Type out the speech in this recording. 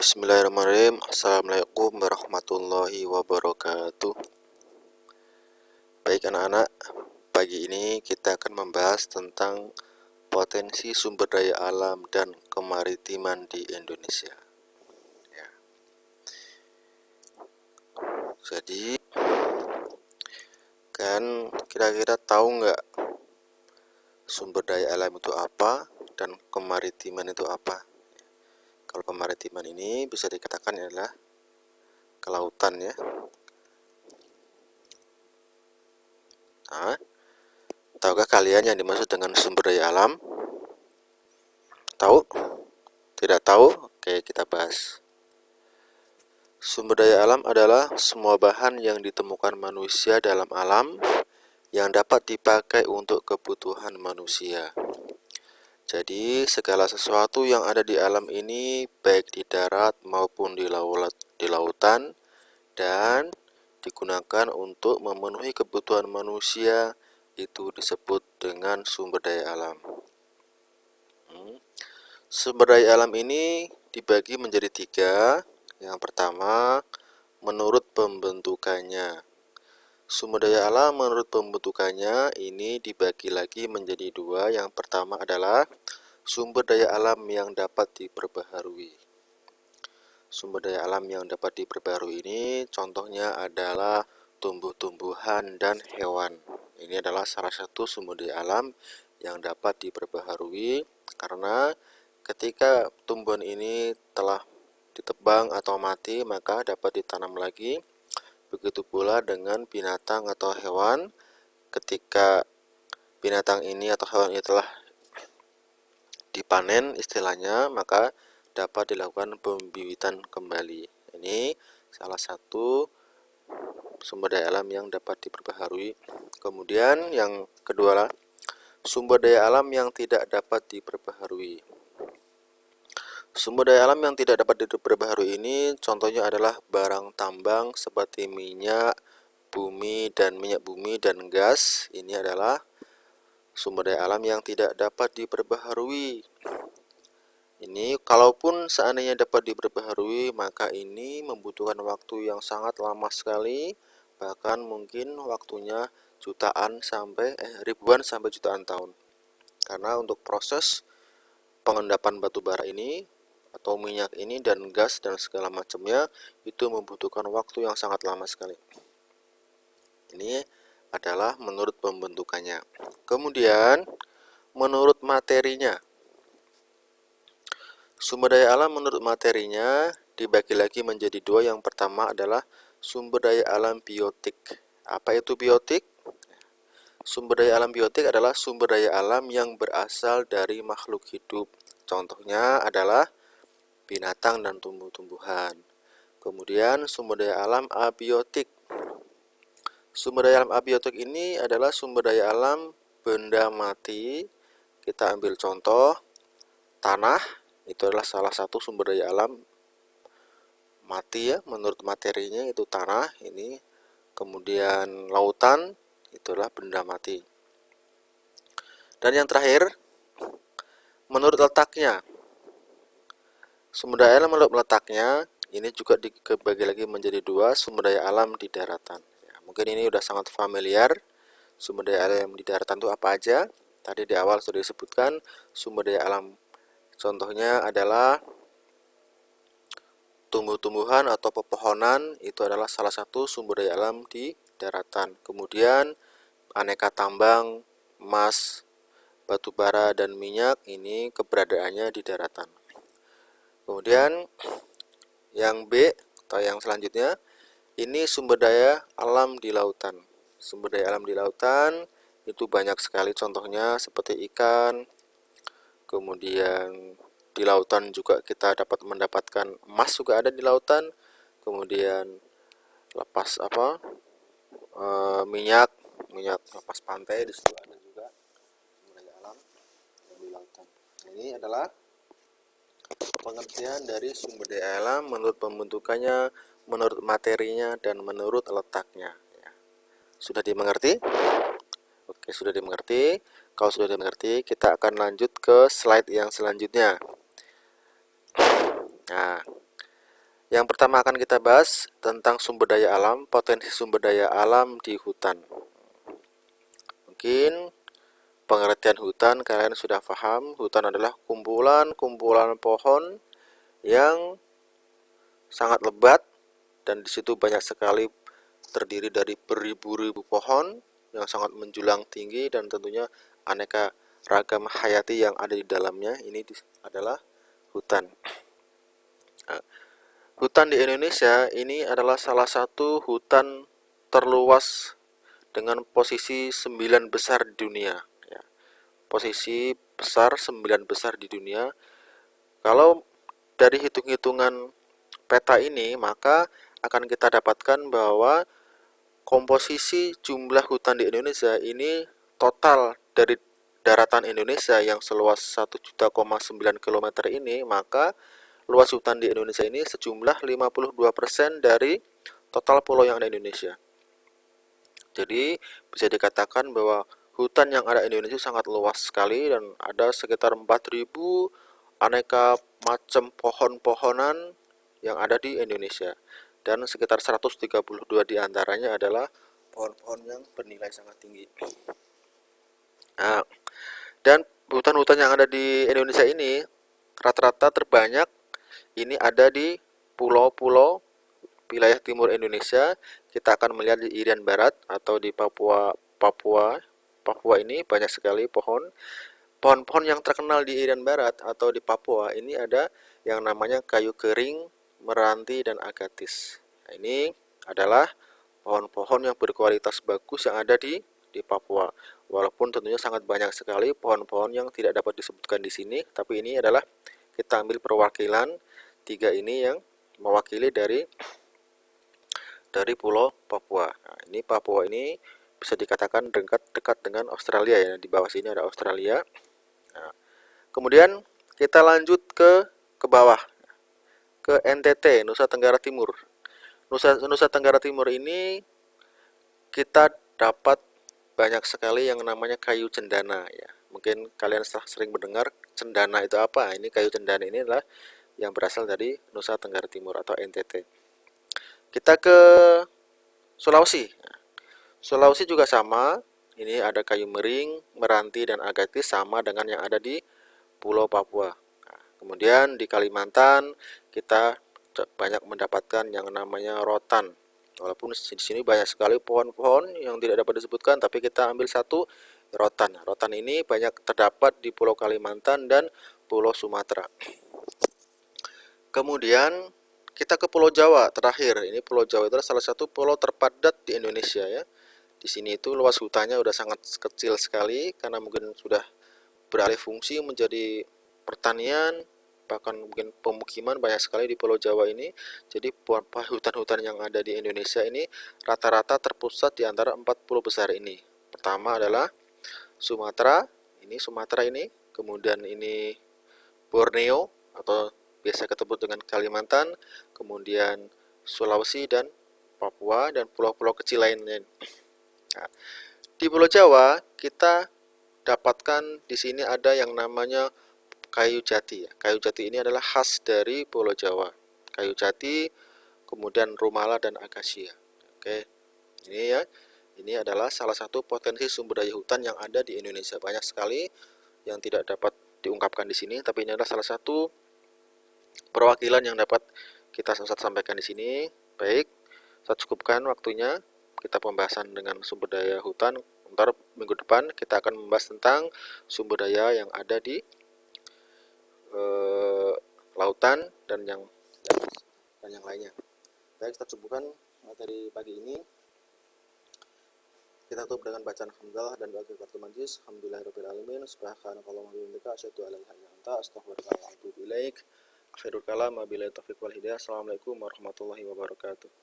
Bismillahirrahmanirrahim. Assalamualaikum warahmatullahi wabarakatuh. Baik anak-anak, pagi ini kita akan membahas tentang potensi sumber daya alam dan kemaritiman di Indonesia. Ya. Jadi, kan kira-kira tahu nggak sumber daya alam itu apa dan kemaritiman itu apa? Kalau kemaritiman ini bisa dikatakan adalah kelautan ya. Nah, tahukah kalian yang dimaksud dengan sumber daya alam? Tahu? Tidak tahu? Oke, kita bahas. Sumber daya alam adalah semua bahan yang ditemukan manusia dalam alam yang dapat dipakai untuk kebutuhan manusia. Jadi, segala sesuatu yang ada di alam ini, baik di darat maupun di lautan, dan digunakan untuk memenuhi kebutuhan manusia, itu disebut dengan sumber daya alam. Sumber daya alam ini dibagi menjadi 3. Yang pertama, menurut pembentukannya. Sumber daya alam menurut pembentukannya ini dibagi lagi menjadi 2. Yang pertama adalah sumber daya alam yang dapat diperbaharui. Sumber daya alam yang dapat diperbaharui ini contohnya adalah tumbuh-tumbuhan dan hewan. Ini adalah salah satu sumber daya alam yang dapat diperbaharui karena ketika tumbuhan ini telah ditebang atau mati, maka dapat ditanam lagi. Begitu pula dengan binatang atau hewan, ketika binatang ini atau hewan ini telah dipanen istilahnya, maka dapat dilakukan pembibitan kembali. Ini salah satu sumber daya alam yang dapat diperbaharui. Kemudian yang kedua, sumber daya alam yang tidak dapat diperbaharui. Sumber daya alam yang tidak dapat diperbaharui ini contohnya adalah barang tambang seperti minyak bumi dan gas. Ini adalah sumber daya alam yang tidak dapat diperbaharui. Ini kalaupun seandainya dapat diperbaharui, maka ini membutuhkan waktu yang sangat lama sekali, bahkan mungkin waktunya ribuan sampai jutaan tahun. Karena untuk proses pengendapan batu bara ini atau minyak ini dan gas dan segala macamnya itu membutuhkan waktu yang sangat lama sekali. Ini adalah menurut pembentukannya. Kemudian menurut materinya. Sumber daya alam menurut materinya dibagi lagi menjadi 2. Yang pertama adalah sumber daya alam biotik. Apa itu biotik? Sumber daya alam biotik adalah sumber daya alam yang berasal dari makhluk hidup. Contohnya adalah binatang dan tumbuh-tumbuhan. Kemudian sumber daya alam abiotik. Sumber daya alam abiotik ini adalah sumber daya alam benda mati. Kita ambil contoh tanah, itu adalah salah satu sumber daya alam mati ya, menurut materinya itu tanah ini. Kemudian lautan, itulah benda mati. Dan yang terakhir, menurut letaknya. Sumber daya alam menurut letaknya ini juga dibagi lagi menjadi 2. Sumber daya alam di daratan. Ya, mungkin ini udah sangat familiar. Sumber daya alam di daratan itu apa aja? Tadi di awal sudah disebutkan sumber daya alam. Contohnya adalah tumbuh-tumbuhan atau pepohonan, itu adalah salah satu sumber daya alam di daratan. Kemudian aneka tambang, emas, batu bara dan minyak ini keberadaannya di daratan. Kemudian yang B atau yang selanjutnya, ini sumber daya alam di lautan. Sumber daya alam di lautan itu banyak sekali contohnya seperti ikan. Kemudian di lautan juga kita dapat mendapatkan emas, juga ada di lautan. Kemudian minyak lepas pantai, di situ ada juga sumber daya alam di lautan. Ini adalah pengertian dari sumber daya alam menurut pembentukannya, menurut materinya, dan menurut letaknya. Ya. Sudah dimengerti? Oke, sudah dimengerti. Kalau sudah dimengerti, kita akan lanjut ke slide yang selanjutnya. Nah, Yang pertama akan kita bahas tentang sumber daya alam, potensi sumber daya alam di hutan. Mungkin pengertian hutan kalian sudah paham, hutan adalah kumpulan-kumpulan pohon yang sangat lebat dan di situ banyak sekali terdiri dari beribu-ribu pohon yang sangat menjulang tinggi dan tentunya aneka ragam hayati yang ada di dalamnya. Ini adalah hutan. Hutan di Indonesia ini adalah salah satu hutan terluas dengan posisi 9 besar di dunia. Ya, posisi besar 9 besar di dunia. Kalau dari hitung-hitungan peta ini, maka akan kita dapatkan bahwa komposisi jumlah hutan di Indonesia ini total dari daratan Indonesia yang seluas 1,9 juta kilometer ini, maka luas hutan di Indonesia ini sejumlah 52% dari total pulau yang ada di Indonesia. Jadi bisa dikatakan bahwa hutan yang ada di Indonesia sangat luas sekali dan ada sekitar 4.000 aneka macam pohon-pohonan yang ada di Indonesia. Dan sekitar 132 diantaranya adalah pohon-pohon yang bernilai sangat tinggi. Nah, dan hutan-hutan yang ada di Indonesia ini rata-rata terbanyak ini ada di pulau-pulau wilayah timur Indonesia. Kita akan melihat di Irian Barat atau di Papua ini banyak sekali pohon-pohon yang terkenal di Irian Barat atau di Papua. Ini ada yang namanya kayu kering, meranti, dan agatis. Nah, ini adalah pohon-pohon yang berkualitas bagus yang ada di Papua. Walaupun tentunya sangat banyak sekali pohon-pohon yang tidak dapat disebutkan di sini, tapi ini adalah kita ambil perwakilan tiga ini yang mewakili dari Pulau Papua. Nah, ini Papua ini bisa dikatakan dekat dengan Australia ya. Di bawah sini ada Australia. Nah, kemudian kita lanjut ke bawah, ke NTT, Nusa Tenggara Timur. Nusa Tenggara Timur ini kita dapat banyak sekali yang namanya kayu cendana ya. Mungkin kalian sering mendengar cendana itu apa? Ini kayu cendana ini adalah yang berasal dari Nusa Tenggara Timur atau NTT. Kita ke Sulawesi. Sulawesi juga sama. Ini ada kayu mering, meranti, dan agatis sama dengan yang ada di Pulau Papua. Nah, kemudian di Kalimantan kita banyak mendapatkan yang namanya rotan. Walaupun di sini banyak sekali pohon-pohon yang tidak dapat disebutkan, tapi kita ambil satu, rotan. Rotan ini banyak terdapat di Pulau Kalimantan dan Pulau Sumatera. Kemudian kita ke Pulau Jawa terakhir. Ini Pulau Jawa itu adalah salah satu pulau terpadat di Indonesia ya. Di sini itu luas hutannya udah sangat kecil sekali karena mungkin sudah beralih fungsi menjadi pertanian, bahkan mungkin pemukiman banyak sekali di Pulau Jawa ini. Jadi hutan-hutan yang ada di Indonesia ini rata-rata terpusat di antara 40 besar ini. Pertama adalah Sumatera ini, kemudian ini Borneo atau biasa ketemu dengan Kalimantan, kemudian Sulawesi dan Papua dan pulau-pulau kecil lainnya. Nah, di Pulau Jawa kita dapatkan di sini ada yang namanya kayu jati. Kayu jati ini adalah khas dari Pulau Jawa. Kayu jati, kemudian rumala dan akasia. Oke, ini ya. Ini adalah salah satu potensi sumber daya hutan yang ada di Indonesia. Banyak sekali yang tidak dapat diungkapkan di sini, tapi ini adalah salah satu perwakilan yang dapat kita sampaikan di sini. Baik, saya cukupkan waktunya. Kita pembahasan dengan sumber daya hutan. Ntar minggu depan kita akan membahas tentang sumber daya yang ada di lautan dan yang lainnya. Baik, kita cukupkan materi pagi ini. Kita tutup dengan bacaan hamdalah dan doa kifaratul majlis. Alhamdulillahirabbil subhanakallahumma wa bihamdika asyhadu an la ilaha illa anta astaghfiruka wa atubu ilaik. Akhirul kalam wabillahi taufiq wal hidayah. Assalamualaikum warahmatullahi wabarakatuh.